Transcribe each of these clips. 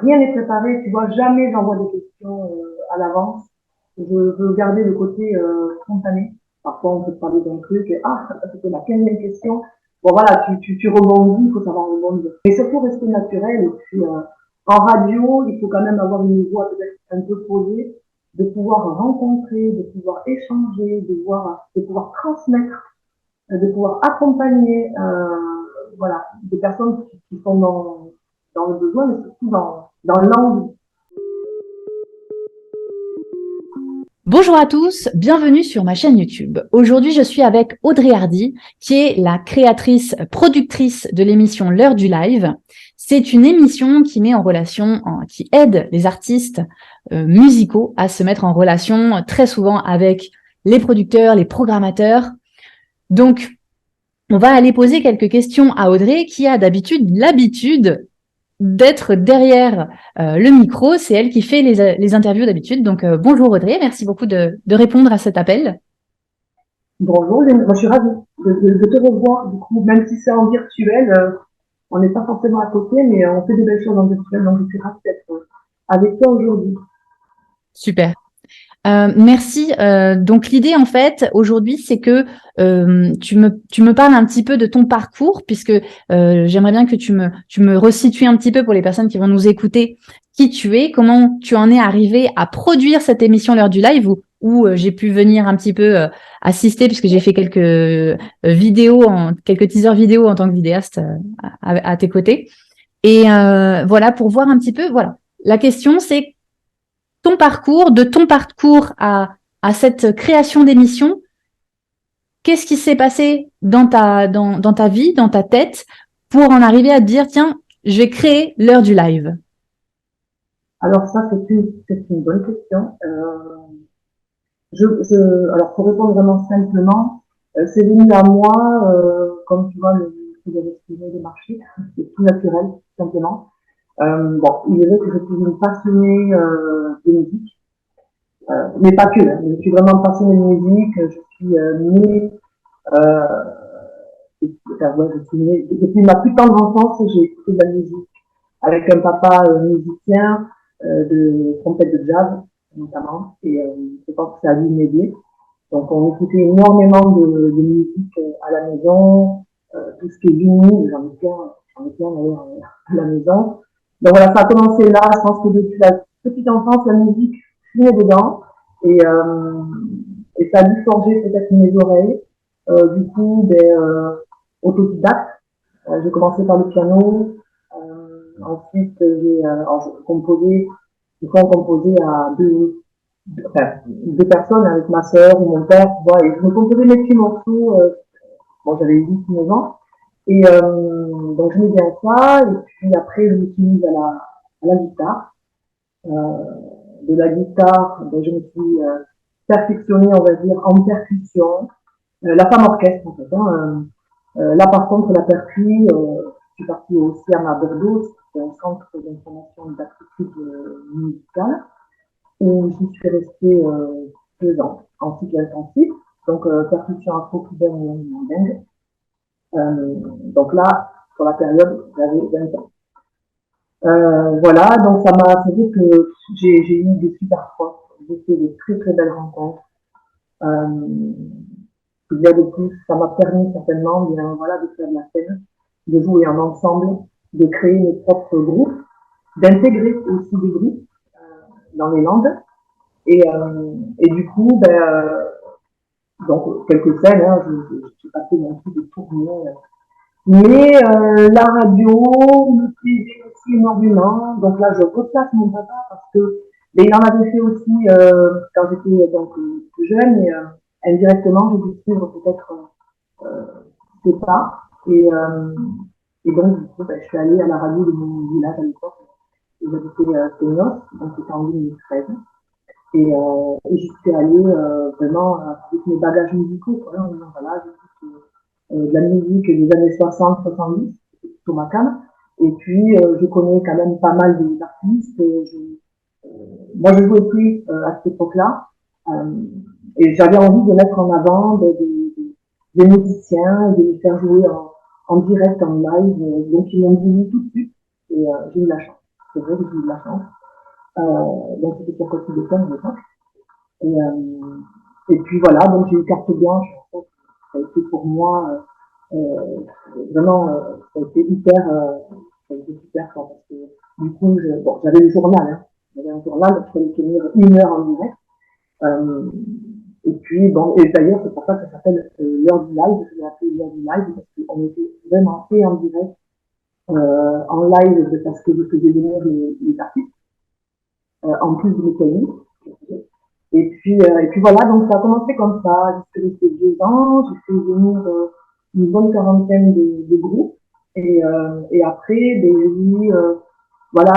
rien n'est préparé, tu vois, jamais j'envoie des questions à l'avance. Je veux garder le côté spontané. Parfois, on peut te parler d'un truc et c'était la 15e question. Bon, voilà, tu rebondis, il faut savoir rebondir. Mais surtout rester naturel. Et puis, en radio, il faut quand même avoir une voix peut-être un peu posée, de pouvoir rencontrer, de pouvoir échanger, de pouvoir transmettre, de pouvoir accompagner, voilà, des personnes qui sont dans le besoin, mais surtout dans l'envie. Bonjour à tous, bienvenue sur ma chaîne YouTube. Aujourd'hui, je suis avec Audrey Hardy, qui est la créatrice, productrice de l'émission L'heure du live. C'est une émission qui met en relation, qui aide les artistes musicaux à se mettre en relation très souvent avec les producteurs, les programmateurs. Donc, on va aller poser quelques questions à Audrey, qui a d'habitude l'habitude d'être derrière le micro. C'est elle qui fait les interviews d'habitude. Donc, bonjour Audrey, merci beaucoup de répondre à cet appel. Bonjour, moi je suis ravie de te revoir, du coup, même si c'est en virtuel, on n'est pas forcément à côté, mais on fait de belles choses en virtuel, donc je suis ravie d'être avec toi aujourd'hui. Super. Merci. Donc l'idée en fait aujourd'hui c'est que tu me parles un petit peu de ton parcours puisque j'aimerais bien que tu me resitues un petit peu pour les personnes qui vont nous écouter qui tu es, comment tu en es arrivé à produire cette émission L'heure du live où j'ai pu venir un petit peu assister puisque j'ai fait quelques quelques teasers vidéo en tant que vidéaste à tes côtés. Et voilà pour voir un petit peu. Voilà. La question c'est de ton parcours à cette création d'émission, qu'est-ce qui s'est passé dans dans ta vie, dans ta tête, pour en arriver à te dire, tiens, je vais créer l'heure du live? Alors ça, c'est une bonne question. Alors pour répondre vraiment simplement, c'est venu à moi, comme tu vois, le fait de respirer, de marcher, c'est tout naturel, tout simplement. Bon, il est vrai que je suis une passionnée de musique, mais pas que. Hein. Je suis vraiment passionnée de musique. Je suis née, euh, enfin, ouais, je suis née, depuis ma plus tendre enfance, j'ai écouté de la musique avec un papa musicien de trompette de jazz notamment, et je pense que ça a dû m'aider. Donc on écoutait énormément de musique à la maison, tout ce qui est vinyle, j'en ai plein d'ailleurs à la maison. Donc voilà, ça a commencé là. Je pense que depuis la petite enfance, la musique fumait dedans et, euh, et ça a dû forger peut-être mes oreilles. Du coup, autodidacte. J'ai commencé par le piano. Ensuite, j'ai composé, des fois on composait à deux personnes avec ma sœur ou mon père, tu vois, et je me composais mes petits morceaux. Bon, j'avais 8 9 ans. Et donc, je m'ai mis à ça. Et puis après, je me suis mise à la guitare. De la guitare, ben, je me suis perfectionnée, on va dire, en percussion. La femme orchestre, en fait. Hein. Là, par contre, la percu, je suis partie au CIAM à Bordeaux, c'est un centre d'information et d'aptitude musicale, où j'y suis restée 2 ans en cycle intensif. Donc, percussion afro-cubaine et mandingue. Donc là, sur la période, j'avais 20 ans. Voilà, donc ça m'a fait dire que j'ai eu des super profs, j'ai fait des très très belles rencontres. Euh, il y a de plus, ça m'a permis certainement bien, voilà, de faire de la scène, de jouer en ensemble, de créer mes propres groupes, d'intégrer aussi des groupes dans les langues. Et du coup, donc quelques scènes, hein, j'ai passé mon petit de tournée. Mais la radio me plaisait aussi énormément. Donc là, je replace mon papa parce que mais il en avait fait aussi quand j'étais donc plus jeune et indirectement, j'ai dû suivre peut-être euh, ses pas. Et donc, du coup, je suis allée à la radio de mon village à l'époque. Et j'habitais Seignos, donc c'était en 2013. Et j'y suis allée vraiment avec mes bagages musicaux. Quoi. Voilà, j'écoute de la musique des années 60-70, c'est plutôt ma cam. Et puis, je connais quand même pas mal d'artistes. Moi, je jouais plus à cette époque-là. Euh, et j'avais envie de mettre en avant des musiciens, de les faire jouer en direct, en live. Donc, ils m'ont dit oui tout de suite. Et j'ai eu la chance. c'est vrai que j'ai eu de la chance. Donc c'était sur Côte d'Ivoire à l'époque. Et puis voilà, donc j'ai eu carte blanche. En fait, ça a été pour moi vraiment, ça a été hyper fort parce que du coup, j'avais le journal, hein. J'avais un journal, donc il fallait tenir 1 heure en direct. Euh, et puis, bon, et d'ailleurs, c'est pour ça que ça s'appelle l'heure du live, je l'ai appelé l'heure du live, parce qu'on était vraiment fait en direct, en live, parce que je faisais venir les artistes, en plus de mes collègues. Et puis voilà, donc ça a commencé comme ça, j'ai resté 2 ans, j'ai fait venir une bonne quarantaine de groupes, et après, ben, j'ai eu, voilà,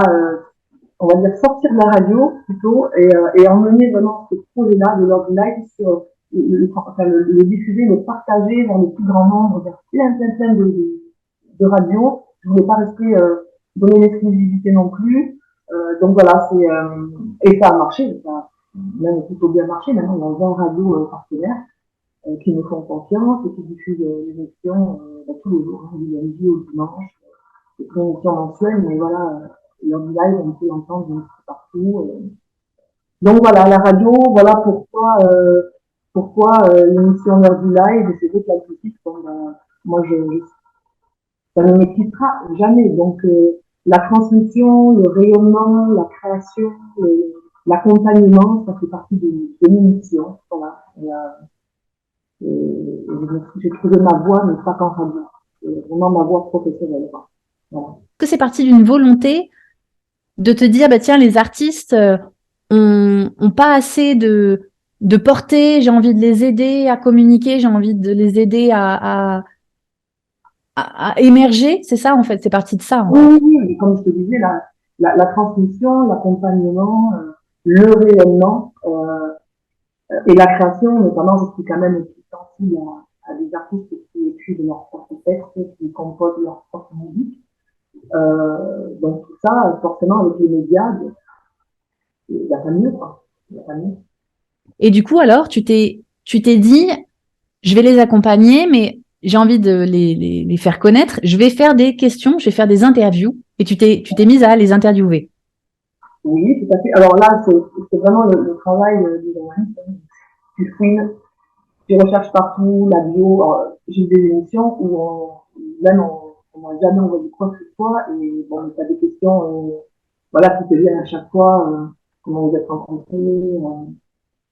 on va dire sortir de la radio plutôt et emmener vraiment ce projet-là de l'ordre live sur le diffuser, le partager vers le plus grand nombre, vers plein de radios. Je voulais pas rester donner l'exclusivité non plus. Donc voilà, et ça a marché, ça a même plutôt bien marché. Maintenant, il y a 20 radios partenaires qui me font confiance et qui diffusent les émissions tous les jours, hein, du lundi au dimanche. C'est une émission mensuelle, mais voilà, l'heure du live, on peut l'entendre partout. Donc voilà, la radio, voilà pourquoi l'émission l'heure du live, c'est vrai que la critique, moi, ça ne me quittera jamais. Donc la transmission, le rayonnement, la création, l'accompagnement, ça fait partie de l'émission. Voilà. J'ai trouvé ma voie, mais pas qu'en radio. C'est vraiment ma voie professionnelle. Voilà. Que c'est parti d'une volonté de te dire, bah tiens, les artistes ont pas assez de portée, j'ai envie de les aider à communiquer, j'ai envie de les aider à émerger, c'est ça en fait, c'est parti de ça. En fait. Oui, comme je te disais, la transmission, l'accompagnement, le rayonnement et la création, notamment, je suis quand même aussi sensible à des artistes qui écrivent leur propre texte, qui composent leur propre musique. Donc tout ça, forcément, avec les médias, il n'y a pas mieux, quoi. Il n'y a pas mieux. Et du coup, alors, tu t'es dit, je vais les accompagner, mais j'ai envie de les faire connaître. Je vais faire des questions, je vais faire des interviews. Et tu t'es mise à les interviewer. Oui, tout à fait. Alors là, c'est vraiment le travail du journaliste. Tu fouines, tu recherches partout la bio. J'ai des émissions où même on n'a jamais envoyé quoi que ce soit. Et bon, tu as des questions voilà, qui te viennent à chaque fois. Comment vous êtes rencontrés,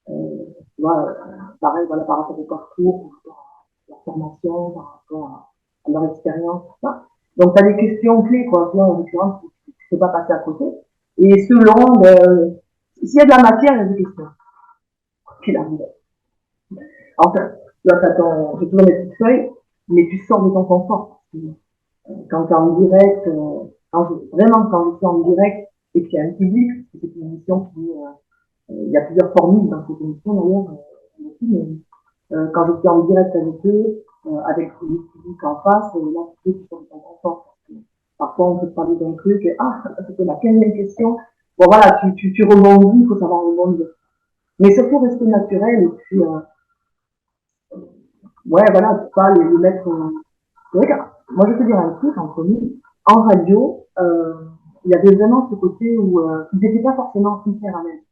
tu vois, pareil, voilà, par rapport au parcours, par rapport à leur formation, par rapport à leur expérience, tout ça. Donc, tu as des questions clés, quoi. Là, en l'occurrence, tu ne peux pas passer à côté. Et selon, s'il y a de la matière, il y a des questions. Qu'il arrive. Enfin, là, j'ai toujours mes petites feuilles, mais tu sors de ton confort. Quand tu es en direct, vraiment, quand je suis en direct et qu'il y a un public, c'est une émission qui, il y a plusieurs formules dans cette émission d'ailleurs, mais quand je suis en direct avec eux, avec le public en face, là, tu peux sur ton confort. Parfois, on peut te parler d'un truc et c'était la 15e question. Bon, voilà, tu rebondis, il faut savoir rebondir. Mais surtout rester naturel et puis, ouais, voilà, pour pas les mettre. Moi, je peux dire un truc entre nous. En radio, il y avait vraiment ce côté où ils n'étaient pas forcément hyper à l'aise.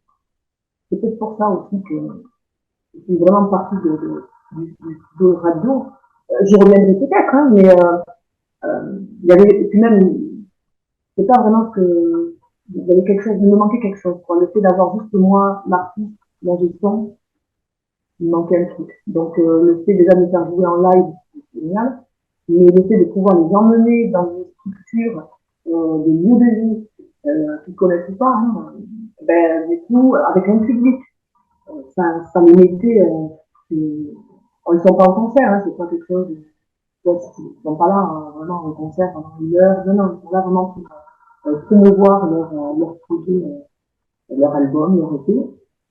C'est peut-être pour ça aussi que c'est vraiment partie de radio. J'y reviendrai peut-être, hein, mais il y avait, et puis même, c'est pas vraiment que, il y avait quelque chose, il me manquait quelque chose, quoi. Le fait d'avoir juste moi, l'artiste, la gestion, il me manquait un truc. Donc, le fait déjà de me faire jouer en live, c'est génial, mais le fait de pouvoir les emmener dans une structure, des lieux de vie, qu'ils connaissent pas, hein, ben, du coup, avec un public, ça me mettait, ils sont pas en concert, hein, c'est pas quelque chose, ils sont pas là, hein, vraiment en concert pendant 1 heure, non, ils sont là vraiment pour promouvoir leur projet, leur album, leur EP,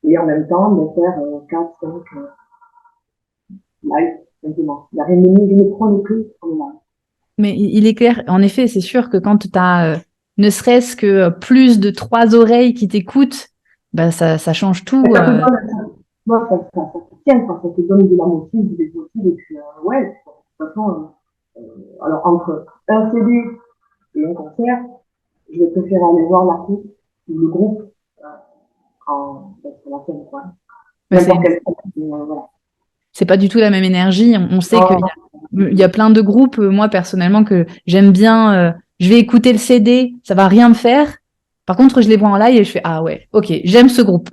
et en même temps, de faire 4, 5 live, simplement. Il n'y a rien de mieux, je ne prends que sur le live. Mais il est clair, en effet, c'est sûr que quand tu as ne serait-ce que plus de 3 oreilles qui t'écoutent, bah ça change tout. Ça te donne, moi, ça te tient, quoi, ça te donne de la motive, des motifs, et puis, ouais, de toute façon, alors entre un CD et un concert, je vais préférer aller voir l'artiste ou le groupe sur la scène, quoi. N'importe quel groupe, voilà. C'est pas du tout la même énergie. On sait qu'il Non, y a plein de groupes, moi personnellement, que j'aime bien. Je vais écouter le CD, ça va rien me faire. Par contre, je les vois en live et je fais ah ouais, ok, j'aime ce groupe.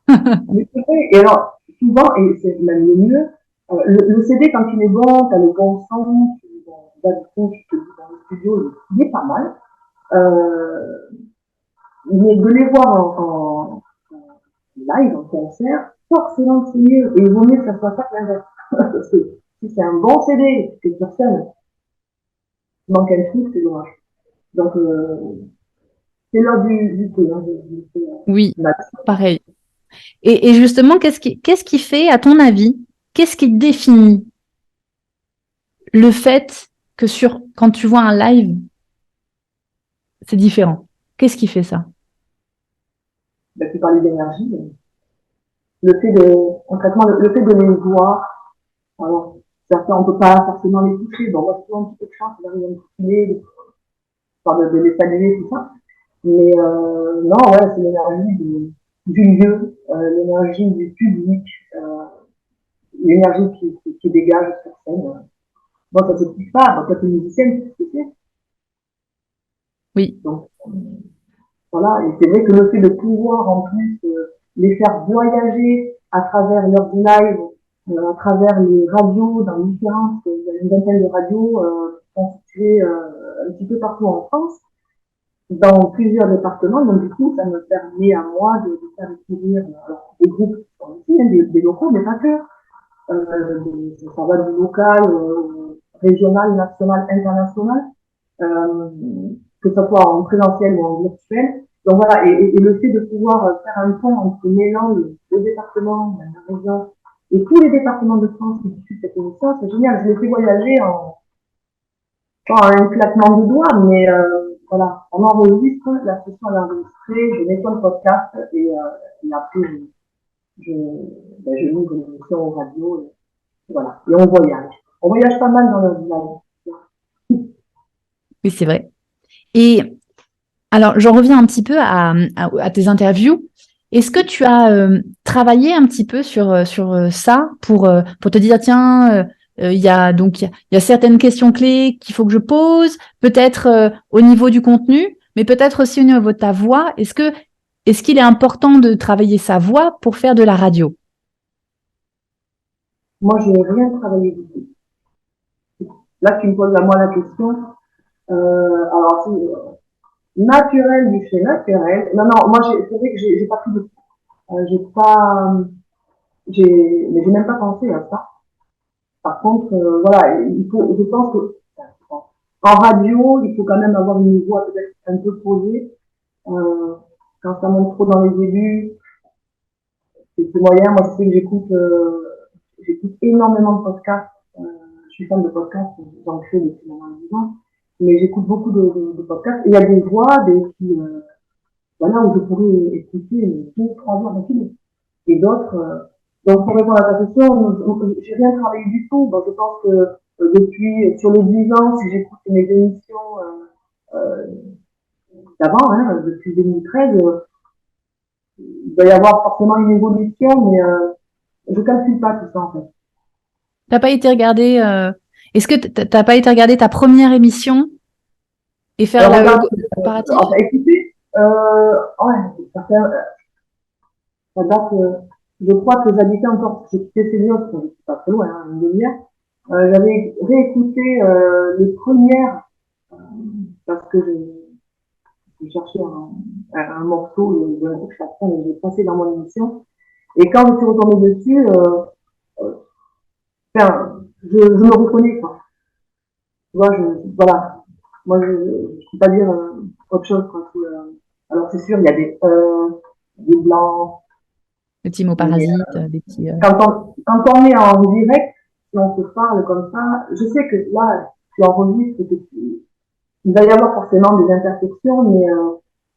mais c'est vrai. Et alors, souvent, et c'est même le mieux, le CD, quand il est bon, t'as le bon son, là, du coup, tu te dis dans le studio, il est pas mal. Mais de les voir en live, en concert, forcément que c'est mieux. Et il vaut mieux que ça soit pas que l'inverse. Parce que si c'est un bon CD, que sur scène, il manque un truc, c'est dommage. Donc, c'est l'heure du thé. Hein, Oui, pareil. Et justement, qu'est-ce qui fait, à ton avis, qu'est-ce qui définit le fait que quand tu vois un live, c'est différent? Qu'est-ce qui fait ça? Ben, tu parlais d'énergie. Le fait concrètement, le fait de les voir, alors, certains, on peut pas forcément les toucher. Bon, moi, souvent, un petit peu de chance, j'arrive à me toucher, de les saluer, tout ça. Mais non, ouais, c'est l'énergie du lieu, l'énergie du public, l'énergie qui dégage sur scène. Moi, ça ne s'explique pas. Quand tu es musicienne, c'est ce que c'est. Oui. Donc, voilà. Et c'est vrai que le fait de pouvoir, en plus, les faire voyager à travers leurs live, à travers les radios, dans différentes, il y a une vingtaine de radios constituées un petit peu partout en France, dans plusieurs départements. Donc, du coup, ça me permet à moi de faire découvrir alors, des groupes qui sont ici, hein, des locaux, mais pas que. Ça va du local, régional, national, international, euh, que ce soit en présentiel ou en virtuel. Donc voilà, et le fait de pouvoir faire un pont entre mêlant le département, la région et tous les départements de France qui diffusent cette émission, c'est génial. Je l'ai fait voyager pas en un claquement de doigts, mais voilà, on enregistre, la session est enregistrée, je nettoie le podcast et après je ouvre l'émission au radio. Voilà. Et on voyage. On voyage pas mal dans notre live. Oui, c'est vrai. Et alors, j'en reviens un petit peu à tes interviews. Est-ce que tu as travaillé un petit peu sur ça pour te dire, tiens, il y a certaines questions clés qu'il faut que je pose, peut-être au niveau du contenu, mais peut-être aussi au niveau de ta voix. Est-ce qu'il est important de travailler sa voix pour faire de la radio? Moi, je n'ai rien travaillé du tout. Là, tu me poses à moi la question. Alors, naturel du fait naturel. Non, non, moi, c'est vrai que j'ai pas pris de j'ai pas, mais j'ai même pas pensé à ça. Par contre, voilà, je pense que en radio, il faut quand même avoir une voix peut-être un peu posée. Euh, quand ça monte trop dans les aigus, c'est moyen. Moi, je sais que j'écoute énormément de podcasts. Je suis fan de podcasts, j'en fais depuis maintenant 10 ans. Mais j'écoute beaucoup de podcasts. Et il y a des voix, voilà, où je pourrais écouter 2, 3 heures d'affilée. Et d'autres, donc pour répondre à ta question, j'ai rien travaillé du tout. Donc je pense que sur les 10 ans, si j'écoute mes émissions euh, d'avant, hein, depuis 2013, il doit y avoir forcément une évolution, mais je calcule pas tout ça en fait. T'as pas été regarder, est-ce que t'as pas été regarder ta première émission et faire Regarde, le comparatif? enfin, écoutez, ouais, ça date, je crois que j'habitais encore, j'ai quitté Séville, c'est pas très loin, hein, une demi-heure. J'avais réécouté les premières, euh, parce que j'ai cherché un morceau d'un groupe chacun et j'ai passé dans mon émission. Et quand je suis retournée dessus, euh, enfin, je me reconnais, quoi. Tu vois, voilà. Moi, je ne peux pas dire autre chose, quoi. Alors, c'est sûr, il y a des blancs, Le petit mot mais parasite, des petits. quand on est en direct, si on se parle comme ça, je sais que là, tu enregistres, il va y avoir forcément des imperfections, mais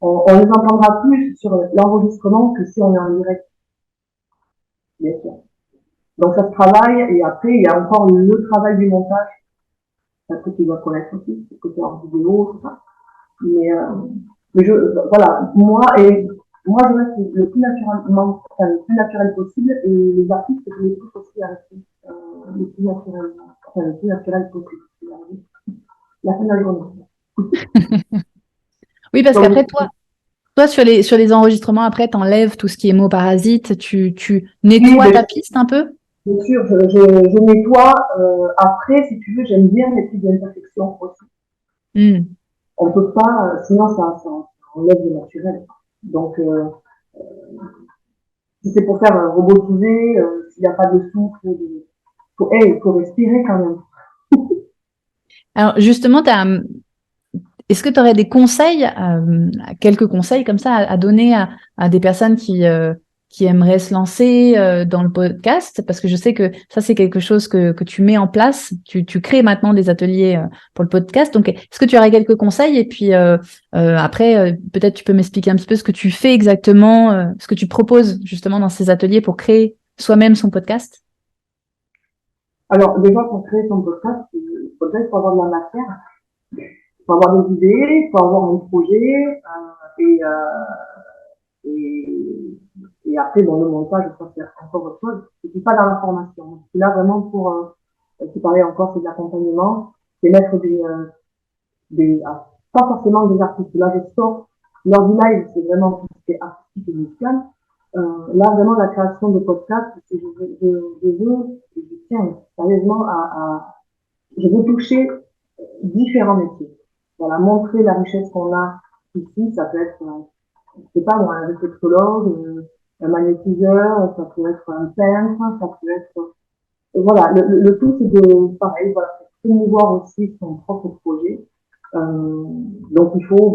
on les entendra plus sur l'enregistrement que si on est en direct, bien sûr. Donc ça se travaille, et après, il y a encore le travail du montage, que tu dois connaître aussi, parce que c'est en vidéo, tout ça. Mais Mais voilà, moi, je reste le plus naturellement, enfin, le plus naturel possible, et les artistes, je les pousse aussi à rester le plus naturel, enfin, le plus naturel possible. La fin de la journée. Oui, parce Donc, qu'après, toi sur les enregistrements, après, t'enlèves tout ce qui est mots parasites, tu oui, nettoies ta piste un peu? bien sûr, je nettoie. Après, si tu veux, j'aime bien les petites imperfections aussi. Hmm. On peut pas, sinon ça enlève le naturel. Donc, si c'est pour faire robotiser, s'il n'y a pas de souffle, il faut respirer quand même. Alors, justement, est-ce que tu aurais des conseils, quelques conseils comme ça à donner à des personnes qui aimeraient se lancer dans le podcast? Parce que je sais que ça, c'est quelque chose que tu mets en place. Tu crées maintenant des ateliers pour le podcast. Donc, est-ce que tu aurais quelques conseils? Et puis après, peut-être tu peux m'expliquer un petit peu ce que tu fais exactement, ce que tu proposes justement dans ces ateliers pour créer soi-même son podcast? Alors, déjà, pour créer son podcast, il faut avoir de la matière, il faut avoir des idées, il faut avoir un projet, et, et, et après, bon, le montage, ça, c'est encore autre chose. Je suis pas dans la formation. Je suis là vraiment pour, c'est pareil encore, c'est de l'accompagnement, c'est mettre pas forcément des artistes. Là, je sors, lors du live, c'est vraiment tout ce qui est artistique et musical. Là, vraiment, la création de podcasts, c'est je tiens sérieusement je veux toucher différents métiers. Voilà, montrer la richesse qu'on a ici, ça peut être, je sais pas moi, un réflexologue, un magnétiseur, ça peut être un peintre, ça peut être, voilà, le tout c'est de, pareil, voilà, promouvoir aussi son propre projet. Donc il faut,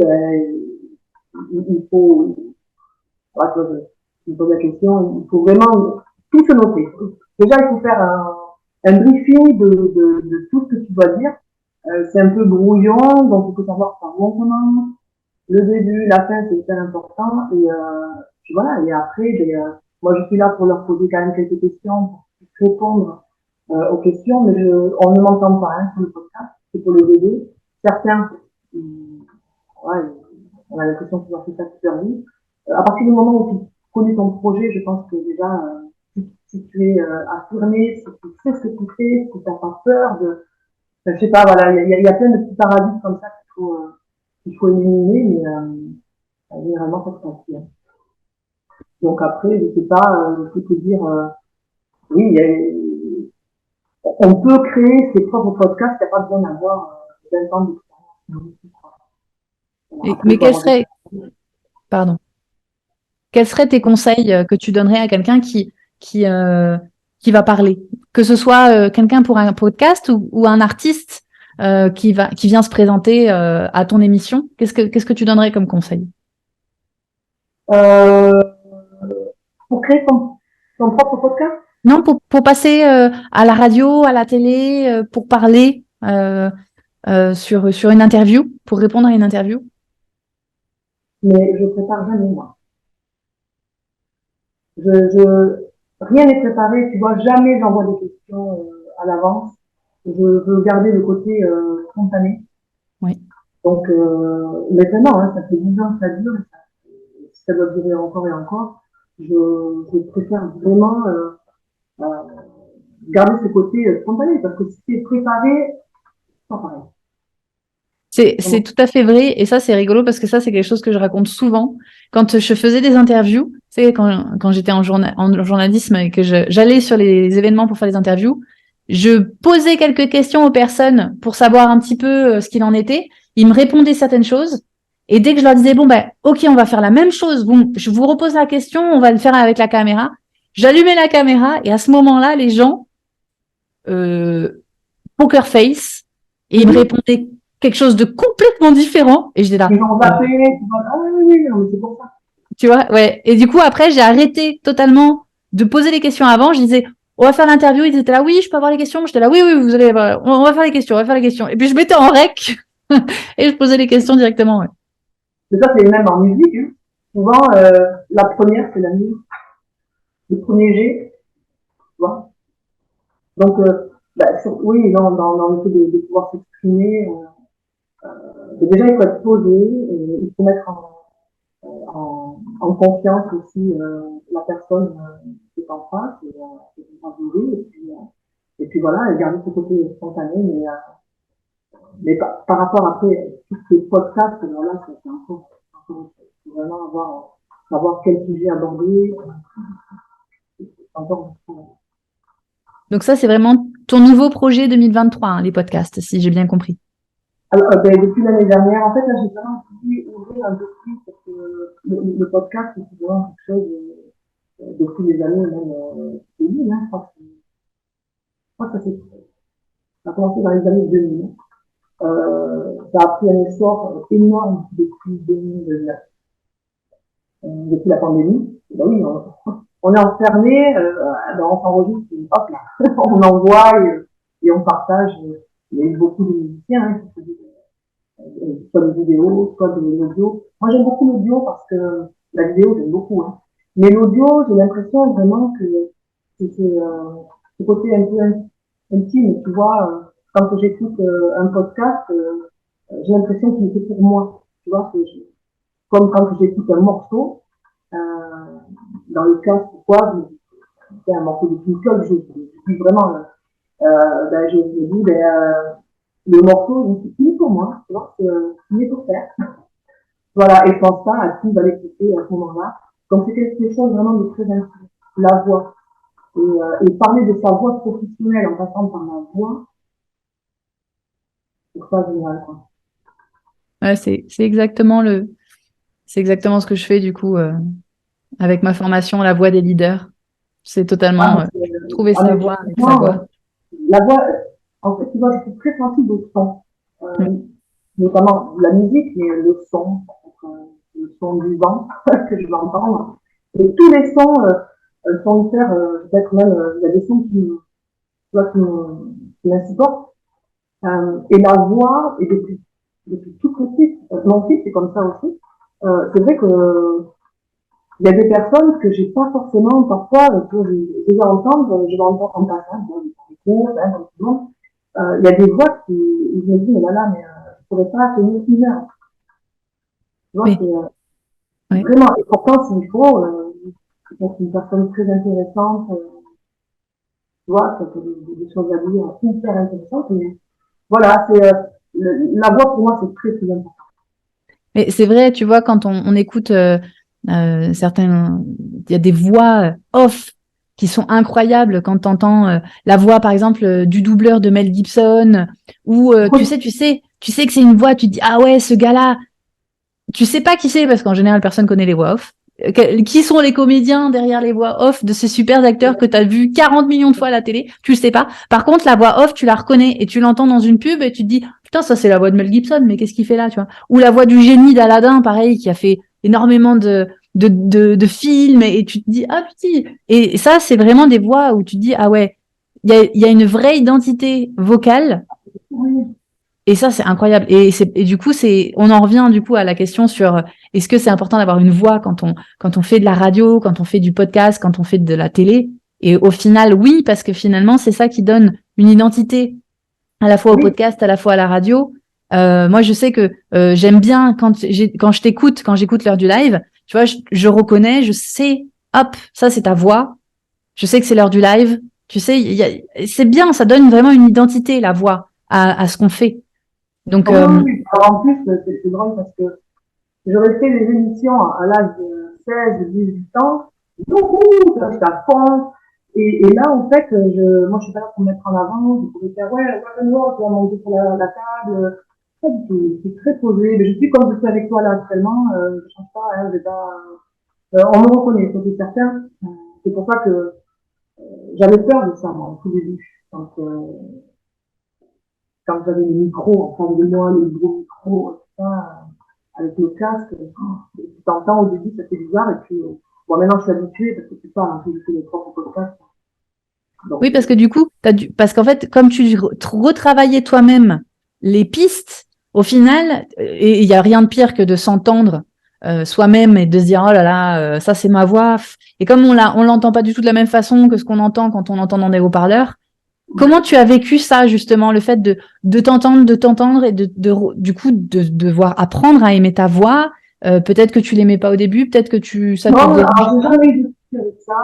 il faut, voilà, je me pose la question, il faut vraiment tout se noter. Déjà, il faut faire un briefing de tout ce que tu dois dire. C'est un peu brouillon, donc il faut savoir par où on commence. Le début, la fin, c'est hyper important. Et puis voilà, et après, moi je suis là pour leur poser quand même quelques questions, pour répondre aux questions, mais on ne m'entend pas hein, sur le podcast, c'est pour les aider. Certains, ouais, on a l'impression qu'ils ont fait ça super vite. À partir du moment où tu connais ton projet, je pense que déjà, si tu es affirmé, si tu sais ce que tu fais, si tu n'as pas peur de, enfin, je sais pas, voilà, il y a plein de petits paradis comme ça qu'il faut éliminer, mais généralement ça se passe bien. Donc après, je sais pas, je peux te dire, oui, on peut créer ses propres podcasts, il n'y a pas besoin d'avoir 20 ans d'expérience. Après, il Mais faut avoir des... pardon. Quels seraient tes conseils que tu donnerais à quelqu'un qui, euh, qui va parler? Que ce soit quelqu'un pour un podcast ou un artiste qui vient se présenter à ton émission, qu'est-ce que tu donnerais comme conseil? Euh, pour créer son propre podcast. Non, pour passer à la radio, à la télé, pour parler sur une interview, pour répondre à une interview. Mais je prépare jamais moi. Rien n'est préparé, tu vois, jamais j'envoie des questions à l'avance. Je veux garder le côté spontané. Oui. Donc, mais vraiment, hein, ça fait 10 ans que ça dure, ça doit durer encore et encore. Je préfère vraiment euh, garder ce côté spontané, parce que si c'est préparé, c'est pas pareil. C'est tout à fait vrai. Et ça, c'est rigolo parce que ça, c'est quelque chose que je raconte souvent. Quand je faisais des interviews, tu sais, quand j'étais en journalisme et que j'allais sur les événements pour faire des interviews, je posais quelques questions aux personnes pour savoir un petit peu ce qu'il en était. Ils me répondaient certaines choses. Et dès que je leur disais, bon, ben, OK, on va faire la même chose. Bon, je vous repose la question, on va le faire avec la caméra. J'allumais la caméra et à ce moment-là, les gens, euh, poker face, et ils me Mhm. répondaient quelque chose de complètement différent. Et j'étais là, Ils vont zapper, tu vois, ah oui, oui, non, mais c'est pour ça. tu vois, ouais. Et du coup, après, j'ai arrêté totalement de poser les questions avant. Je disais, on va faire l'interview. Ils étaient là, oui, je peux avoir les questions. J'étais là, oui, oui, vous allez, on va faire les questions, on va faire les questions. Et puis, je mettais en rec et je posais les questions directement, ouais. Mais ça, c'est même en musique. Hein. Souvent, la première, c'est la musique. Le premier G, tu vois. Donc, oui, dans le fait de pouvoir s'exprimer, déjà, il faut être posé, et il faut mettre en confiance aussi la personne qui est en face, et puis voilà, et garder ce côté spontané, mais par rapport après, tous ces podcasts, là, c'est encore, faut vraiment savoir quel sujet aborder, c'est encore. Donc ça, c'est vraiment ton nouveau projet 2023, hein, les podcasts, si j'ai bien compris. Alors, depuis l'année dernière, en fait, là, j'ai vraiment voulu ouvrir un peu plus, parce que le podcast, c'est vraiment quelque chose depuis les années, même, oui, hein, je crois que ça a commencé dans les années 2000. Ça a pris un essor énorme depuis 2009, depuis la pandémie. Ben oui, on est enfermé, ben on s'enregistre, hop là, on envoie et on partage. Il y a eu beaucoup de musiciens hein, qui faisaient soit des vidéos, soit de l'audio. Moi, j'aime beaucoup l'audio parce que la vidéo, j'aime beaucoup. Hein. Mais l'audio, j'ai l'impression vraiment que c'est ce côté un peu intime, tu vois. Quand j'écoute un podcast, j'ai l'impression qu'il est fait pour moi. Tu vois, comme quand j'écoute un morceau, euh, dans le cas, pourquoi c'est un morceau de Pink je dis vraiment, ben, je me dis, le morceau, il est pour moi, tu vois, il est pour faire. Voilà, et je pense pas à qui va l'écouter à ce moment-là. Donc c'est quelque chose vraiment de très intime, la voix. Et parler de sa voix professionnelle en passant par la voix, c'est pas génial, quoi. Ouais, c'est exactement ce que je fais du coup avec ma formation La Voix des leaders. C'est totalement trouver sa Mais voix avec sa voix. la voix, en fait, tu vois, je suis très sensible au son. Ouais. Notamment la musique, mais le son, le son du vent que je vais entendre. Et tous les sons sont hyper, peut-être même, il y a des sons qui m'insupportent. Et la voix, et depuis tout petit, mon fils c'est comme ça aussi. C'est vrai que il y a des personnes que j'ai pas forcément parfois, je vais entendre, je vais entendre en passant, dans les cours, hein, comme tout le monde. Il y a des voix où je me dis, mais là, je pourrais pas tenir une heure. Tu vois, Oui. c'est vraiment, et pourtant, s'il faut, c'est une personne très intéressante, tu vois, ça fait des choses à dire hyper intéressantes, mais voilà, la voix pour moi, c'est très, très important. Mais c'est vrai, tu vois, quand on écoute certains, il y a des voix off qui sont incroyables quand tu entends la voix, par exemple, du doubleur de Mel Gibson, ou tu sais que c'est une voix, tu te dis, ah ouais, ce gars-là, tu sais pas qui c'est parce qu'en général, personne connaît les voix off. Qui sont les comédiens derrière les voix off de ces super acteurs que tu as vu 40 millions de fois à la télé? Tu le sais pas. Par contre, la voix off, tu la reconnais et tu l'entends dans une pub et tu te dis, putain, ça c'est la voix de Mel Gibson, mais qu'est-ce qu'il fait là, tu vois? Ou la voix du génie d'Aladin, pareil, qui a fait énormément de films et tu te dis, ah putain. Et ça, c'est vraiment des voix où tu te dis, ah ouais, il y a une vraie identité vocale. Oui. Et ça, c'est incroyable. Et du coup, on en revient du coup à la question sur est-ce que c'est important d'avoir une voix quand on fait de la radio, quand on fait du podcast, quand on fait de la télé. Et au final, oui, parce que finalement, c'est ça qui donne une identité à la fois au Oui. podcast, à la fois à la radio. Moi, je sais que j'aime bien quand je t'écoute, quand j'écoute l'heure du live, tu vois, je reconnais, je sais, hop, ça c'est ta voix. Je sais que c'est l'heure du live. Tu sais, c'est bien, ça donne vraiment une identité, la voix, à ce qu'on fait. Donc, Oui. Alors, en plus, c'est drôle parce que j'aurais fait des émissions à l'âge de 16, 18 ans. Youhou, j'étais à fond. Et là, en fait, moi, je suis pas là pour me mettre en avant. Je pourrais faire, ouais, tu vas monter sur la table. Pas du tout. Je suis très posée. Mais je suis comme je suis avec toi là actuellement. Je change pas, hein, j'ai pas, on me reconnaît, ça c'est certain. C'est pour ça que j'avais peur de ça, moi, au tout début. Donc, quand j'avais le micro en face de moi, le gros micro, tout ça, avec le casque, tu t'entends au début, ça fait bizarre, et puis, bon, maintenant je suis habituée, parce que c'est pas un peu les propres podcasts. oui, Donc, parce que du coup, parce qu'en fait, comme tu retravaillais toi-même les pistes, au final, et il y a rien de pire que de s'entendre soi-même et de se dire oh là là, ça c'est ma voix. Et comme on l'entend pas du tout de la même façon que ce qu'on entend quand on entend dans des haut-parleurs, Comment tu as vécu ça, justement, le fait de t'entendre et du coup, de devoir apprendre à aimer ta voix? Peut-être que tu l'aimais pas au début, peut-être que ça Non, te alors dérangeait j'ai pas. jamais eu de soucis avec ça.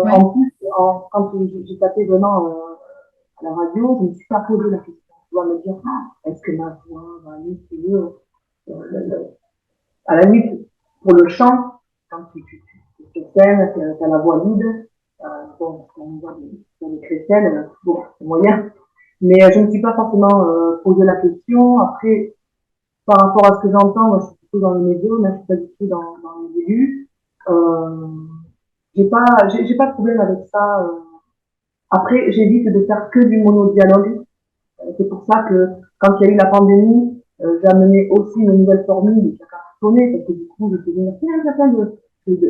Ouais. En plus, quand j'ai tapé vraiment à la radio, je me suis pas posé la question. Tu vas me dire, est-ce que ma voix va aller mieux à la limite, pour le chant, quand tu scènes, tu as la voix vide, bon, quand on voit des chrétiennes, bon, c'est moyen. Mais je ne me suis pas forcément posé la question. Après, par rapport à ce que j'entends, moi je suis plutôt dans les médias, mais je suis pas du tout dans les élus. Euh, j'ai pas de problème avec ça. Après, j'évite de faire que du monodialogue. C'est pour ça que quand il y a eu la pandémie, j'ai amené aussi une nouvelle formule qui a cartonné, parce que du coup, je faisais plein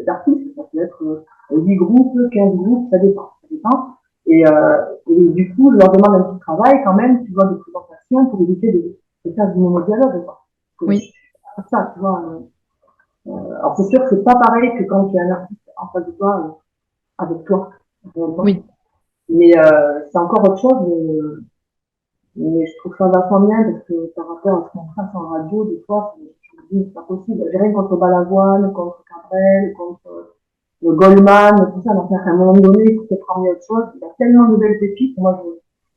d'artistes, ça peut être 8 groupes, 15 groupes, ça dépend. Ça dépend. Et du coup, je leur demande un petit travail quand même, tu vois, de présentation pour éviter de faire du monodialogue. Oui, C'est ça, tu vois. Alors c'est sûr que c'est pas pareil que quand il y a un artiste en face de toi, avec toi. oui, Mais c'est encore autre chose, mais je trouve ça vachement bien parce que par rapport à ce qu'on passe en radio, des fois, je me dis, c'est pas possible. J'ai rien contre Balavoine, contre Cabrel, contre Goldman, tout ça. Donc, à un moment donné, il faut peut-être ramener autre chose. Il y a tellement de belles pépites. Moi,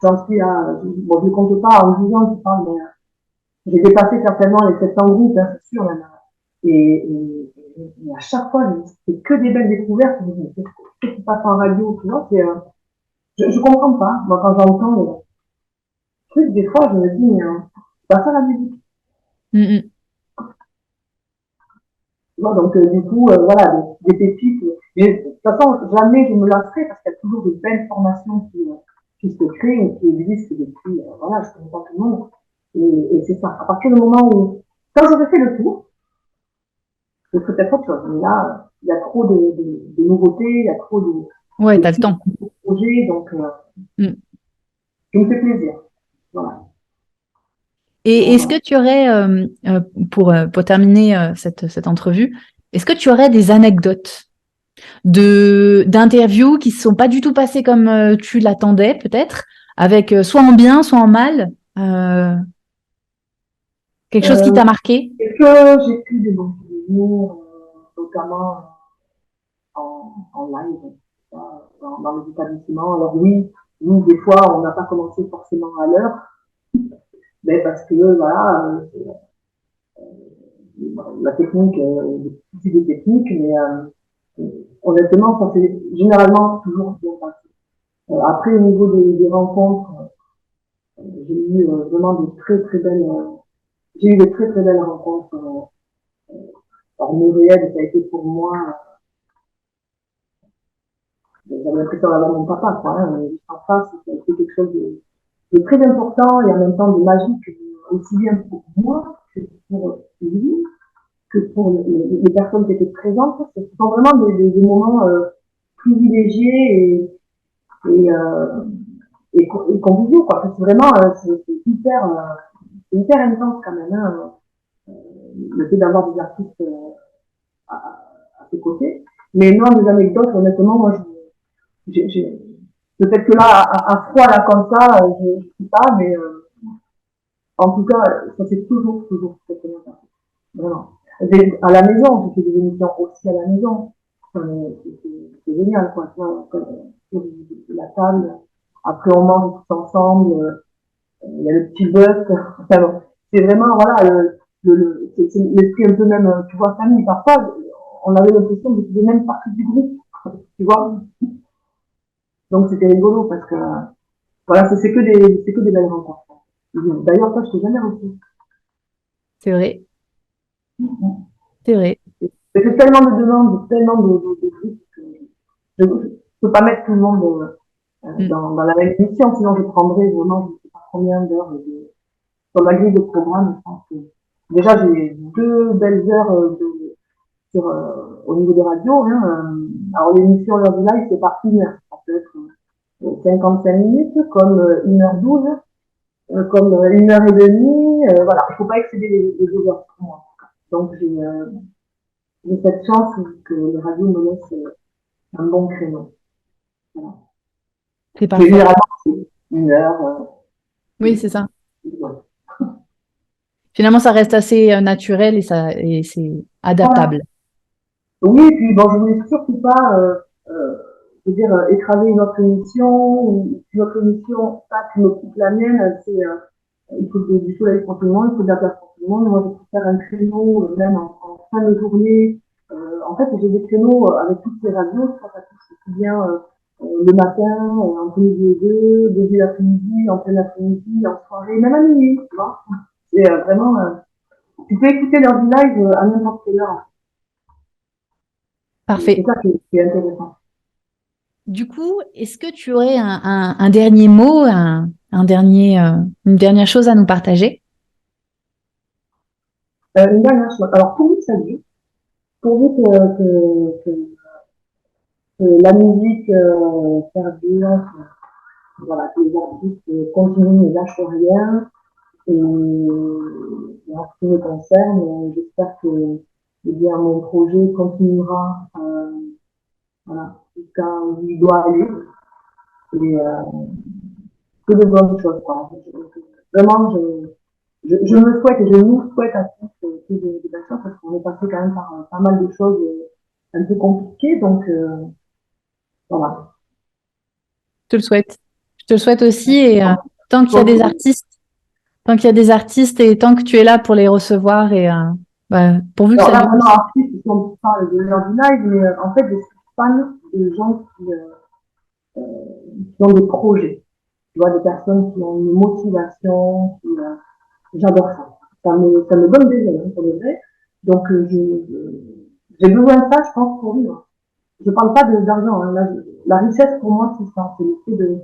j'en suis à, bon, je ne compte pas en 10 ans, je parle, mais j'ai dépassé certainement les 700 groupes, hein, c'est sûr, même. Et à chaque fois, c'est que des belles découvertes. Je me dis, qu'est-ce qui passe en radio, tu vois, je comprends pas. Moi, quand j'entends trucs, des fois, je me dis, mais c'est pas ça la musique. mm, mm. Tu vois, donc, du coup, voilà, des pépites. Mais de toute façon, jamais je me lasserai parce qu'il y a toujours de belles formations qui se créent ou qui existent depuis, voilà, je connais pas tout le monde. Et c'est ça. À partir du moment où, quand j'aurai fait le tour, je ferai peut-être autre chose. Mais là, il y a trop de nouveautés, il y a trop Ouais, de t'as le temps. projets, donc, Mm. je me fais plaisir. Voilà. Et est-ce Voilà. que tu aurais, pour terminer cette entrevue, est-ce que tu aurais des anecdotes d'interviews qui ne se sont pas du tout passées comme tu l'attendais, peut-être, avec soit en bien, soit en mal, euh, quelque chose qui Euh, t'a marqué? Est-ce que j'ai pu des bons souvenirs, notamment en live, dans les établissements? Alors oui, nous, des fois, on n'a pas commencé forcément à l'heure, mais parce que, voilà, la technique, c'est des techniques, mais honnêtement, ça fait généralement toujours bien passé. Après, au niveau des rencontres, j'ai eu vraiment j'ai eu de très très belles rencontres. Alors, Muriel, ça a été pour moi, j'avais l'impression d'avoir mon papa, quoi, hein, juste en face, ça a été quelque chose de très important et en même temps de magique, aussi bien pour moi que pour lui, que pour les personnes qui étaient présentes. Ce sont vraiment des moments privilégiés et, euh, et conviviaux, quoi. C'est vraiment, c'est hyper intense quand même, hein, le fait d'avoir des artistes à, à ses côtés. Mais non, des anecdotes, honnêtement, moi, j'ai peut-être que là, à froid, là, comme ça, je ne sais pas, mais en tout cas, ça s'est toujours très bien passé. Vraiment. À la maison, j'ai fait des émissions aussi à la maison. C'est génial, quoi. Tu vois, sur la table. Après, on mange tous ensemble. Il y a le petit buzz. Enfin, c'est vraiment, voilà, c'est l'esprit un peu même, tu vois, famille. Parfois, on avait l'impression de faire même partie du groupe, tu vois. Donc, c'était rigolo parce que, voilà, c'est que des belles rencontres. D'ailleurs, toi, je t'ai jamais reçu. C'est vrai, c'est vrai. C'est tellement de demandes, tellement de trucs que je ne peux pas mettre tout le monde Mm. dans la même émission, sinon je prendrais vraiment, je ne sais pas combien d'heures sur la grille de programme. Je pense que déjà j'ai 2 belles heures au niveau des radios. Hein, alors l'émission L'heure du live, c'est par 1 heure. Ça peut être 55 minutes, comme 1h12, comme 1h30. Voilà, il ne faut pas excéder les 2 heures pour moi. Donc j'ai cette chance que les radios me laissent un bon créneau. Voilà. C'est Mais parfait. généralement, une heure. Oui, c'est ça. Ouais. Finalement, ça reste assez naturel et c'est Voilà. adaptable. Oui, et puis bon, je voulais surtout pas, je veux dire, écraser une autre émission, ou une autre émission, pas qui m'occupe la mienne, c'est, il faut du soleil pour tout le monde, il faut de la place pour tout le monde. Moi, je préfère un créneau, même en fin de journée. En fait, j'ai des créneaux avec toutes ces radios, ça touche aussi bien le matin, entre midi et deux, début d'après-midi, en plein après-midi, en soirée, même à minuit, tu vois. C'est vraiment, tu peux écouter leur du live à n'importe quelle heure. C'est Parfait. ça qui est intéressant. Du coup, est-ce que tu aurais un dernier mot, une dernière chose à nous partager? Une dernière chose. Alors, pourvu que ça dure, pourvu que la musique perdure, voilà, que les artistes continuent et lâchent rien. Et en ce qui me concerne, j'espère que eh bien, mon projet continuera voilà, jusqu'à où il doit aller. Et que de bonnes choses. Quoi. Vraiment, je me souhaite et je nous souhaite à tous que des personnes parce qu'on est passé quand même par pas mal de choses un peu compliquées. Donc, voilà. Je te le souhaite. Je te le souhaite aussi. Et tant qu'il y a Donc, des artistes, tant qu'il y a des artistes et tant que tu es là pour les recevoir et pourvu que alors ça là, dure vraiment, aussi. artistes, si on parle de l'heure du live, mais en fait, je suis fan de gens qui ont des projets. Tu vois, des personnes qui ont une motivation, j'adore ça. Ça me donne des ailes, hein, pour le vrai. Donc, j'ai besoin de ça, je pense, pour vivre. Je parle pas d'argent. Hein. La richesse, pour moi, c'est ça. C'est le fait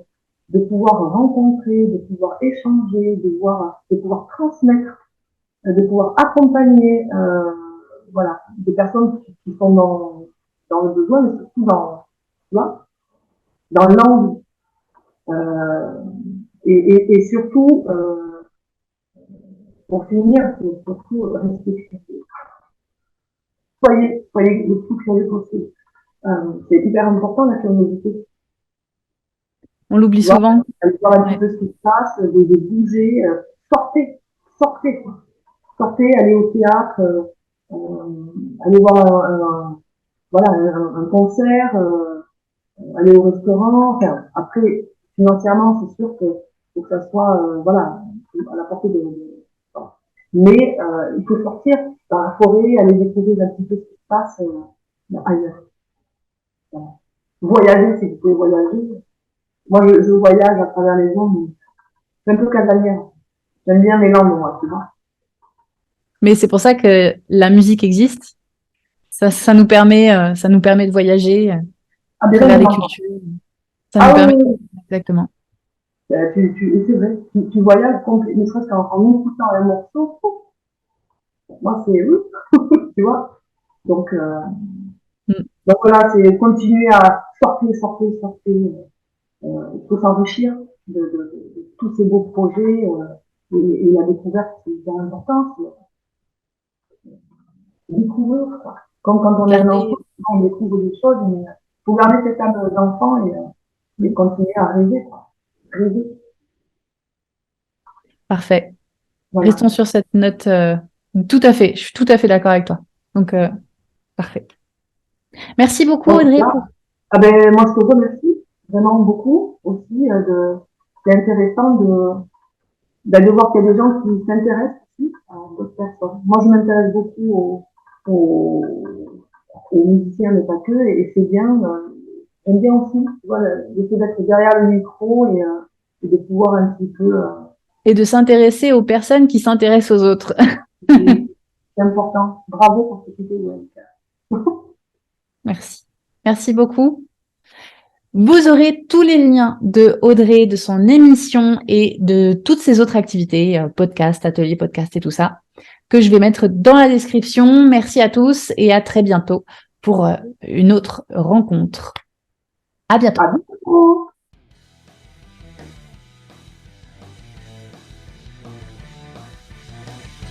de pouvoir rencontrer, de pouvoir échanger, de pouvoir transmettre, de pouvoir accompagner, voilà, des personnes qui sont dans le besoin, mais surtout tu vois, dans l'envie. Euh, et surtout, pour finir, c'est surtout respecter. Soyez le plus curieux possible. C'est hyper important la curiosité. On l'oublie Tu vois, souvent. aller voir un petit Ouais. peu ce qui se passe, de bouger, sortez, sortez, quoi. Sortez, allez au théâtre, allez voir voilà, un concert, aller au restaurant. Enfin, après, financièrement, c'est sûr que faut que ça soit voilà, à la portée mais il faut sortir dans la forêt, aller découvrir un petit peu ce qui se passe ailleurs. Voilà. Voyager, si vous pouvez voyager. Moi, je voyage à travers les ondes, c'est un peu casanière. J'aime bien mes langues, moi, tu vois. Mais c'est pour ça que la musique existe. Ça nous permet de voyager à Ah, mais là, travers je les m'entends. cultures. Ça nous Ah permet. oui, oui, oui. Exactement. C'est vrai, tu voyages, ne serait-ce qu'en écoutant un morceau, moi, c'est ouf, tu vois. Donc, Mm. donc voilà, c'est continuer à sortir. Il faut s'enrichir de tous ces beaux projets et la découverte, c'est hyper important. C'est découvrir, quoi. Comme quand on est un enfant, Garder. on découvre des choses, mais il faut garder cette âme d'enfant et continuer à rêver, quoi. Rêver, Parfait. voilà. Restons sur cette note. Tout à fait. Je suis tout à fait d'accord avec toi. Donc, parfait. Merci beaucoup, Donc Audrey, là, pour. ah ben, moi, je te remercie vraiment beaucoup aussi. C'est intéressant de voir qu'il y a des gens qui s'intéressent aussi à d'autres personnes. Moi, je m'intéresse beaucoup aux, aux musiciens, mais pas que, et c'est bien. J'aime bien aussi, tu vois, le fait d'être derrière le micro et de pouvoir un petit peu. Et de s'intéresser aux personnes qui s'intéressent aux autres. C'est important. Bravo pour ce que tu fais, Yannick. Merci. Merci beaucoup. Vous aurez tous les liens de Audrey, de son émission et de toutes ses autres activités, podcast, atelier, podcast et tout ça, que je vais mettre dans la description. Merci à tous et à très bientôt pour une autre rencontre. À bientôt. À bientôt.